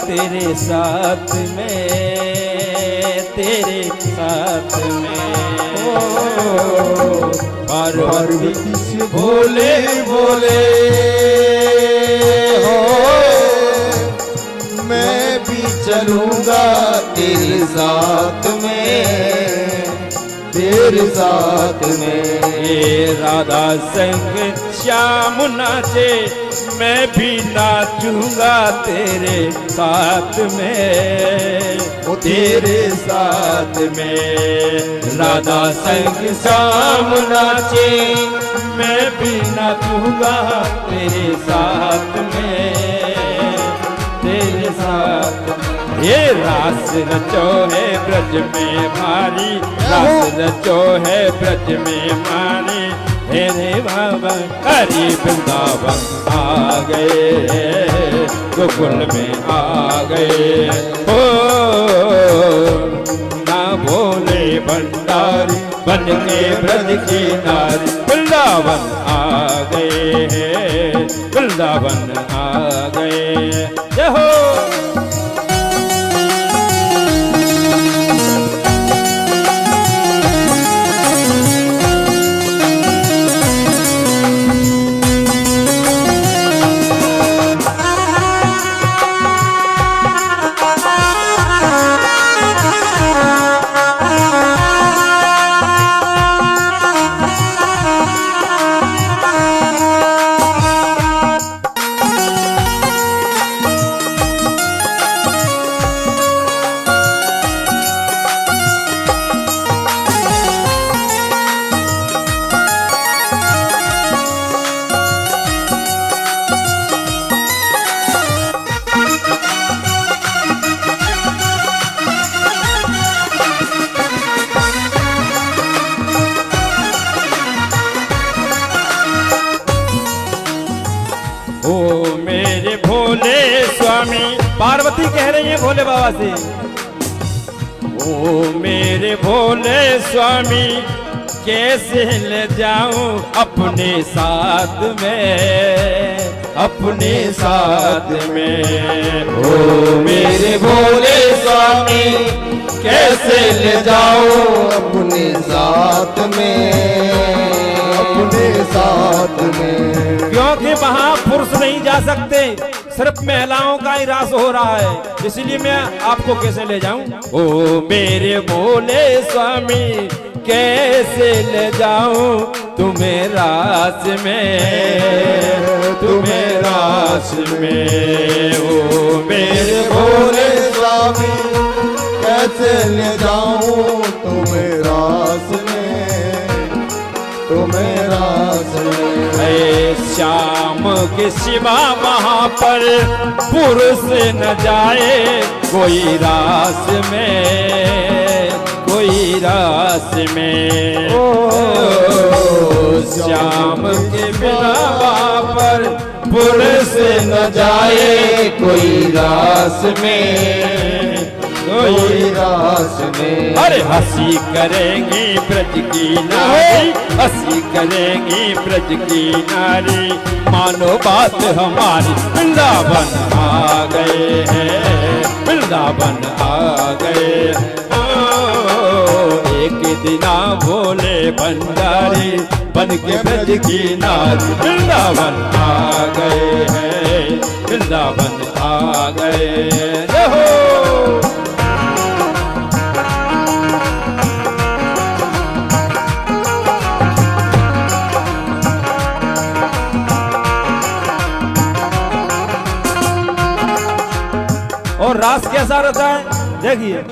तेरे साथ में, तेरे साथ में। पार्वती से भोले भोले हो, मैं भी चलूंगा तेरे साथ में, तेरे साथ में। ये राधा संग श्याम नाचे, मैं भी नाचूंगा तेरे साथ में, तेरे साथ में। राधा संग श्याम नाचे, मैं भी नाचूंगा तेरे साथ में, तेरे साथ। ये रास रचो है ब्रज में भारी, रास रचो है ब्रज में भारी। हेरे बाबा हरि वृंदावन आ गए, गोकुल में आ गए। ओ ना बोले भंडारी बन के ब्रज की नारी, वृंदावन आ गए, वृंदावन आ गए। जय हो। पार्वती कह रही है भोले बाबा से, ओ मेरे भोले स्वामी कैसे ले जाऊं अपने साथ में, अपने साथ में। ओ मेरे भोले स्वामी कैसे ले जाऊं अपने साथ में, अपने साथ में। क्योंकि वहां पुरुष नहीं जा सकते, सिर्फ महिलाओं का ही रास हो रहा है, इसलिए मैं आपको कैसे ले जाऊं। ओ मेरे भोले स्वामी कैसे ले जाऊं तुम्हें रास में, तुम्हें रास में। ओ मेरे भोले स्वामी कैसे ले जाऊं तुम्हें रास में, तुम्हें रास में। श्याम के सिवा वहाँ पर पुरुष न जाए कोई रास में, कोई रास में। ओ श्याम के बिना वहाँ पर पुरुष न जाए कोई रास में, कोई रास में। अरे हंसी करेंगी ब्रज की नारी, हंसी करेंगी ब्रज की नारी। मानो बात हमारी, वृंदावन आ गए हैं, वृंदावन आ गए। एक दिना भोले भंडारी बन के ब्रज की नारी, वृंदावन आ गए हैं, वृंदावन आ गए। जय हो। और रास कैसा रहता है देखिए।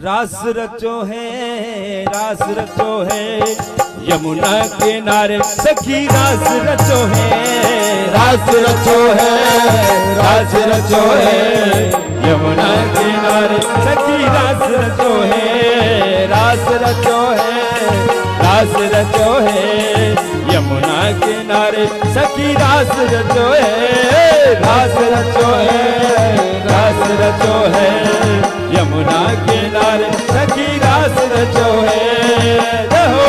रास रचो है, रास रचो है यमुना किनारे सखी, रास रचो है, रास रचो है, रास रचो है यमुना किनारे सखी, रास रचो है, रास रचो है, रास रचो है यमुना किनारे सखी, रास रचो है, रास रचो है, रास रचो है यमुना किनारे सखी, रास रचो है। रहो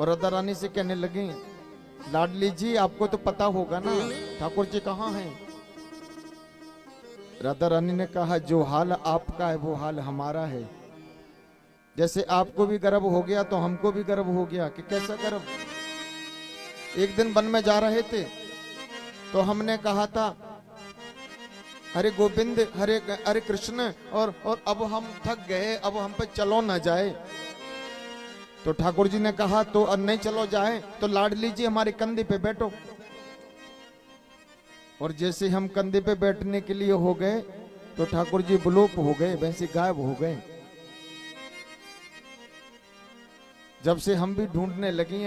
और राधा रानी से कहने लगे, लाडली जी आपको तो पता होगा ना ठाकुर जी कहाँ हैं। राधा रानी ने कहा, जो हाल आपका है वो हाल हमारा है। जैसे आपको भी गर्व हो गया तो हमको भी गर्व हो गया। कि कैसा गर्व? एक दिन वन में जा रहे थे तो हमने कहा था हरे गोविंद हरे हरे कृष्ण, और अब हम थक गए, अब हम पे चलो ना जाए। तो ठाकुर जी ने कहा तो नहीं चलो जाए तो लाडली जी हमारे कंधे पे बैठो। और जैसे हम कंधे पे बैठने के लिए हो गए तो ठाकुर जी विलोप हो गए, वैसे गायब हो गए। जब से हम भी ढूंढने लगे हैं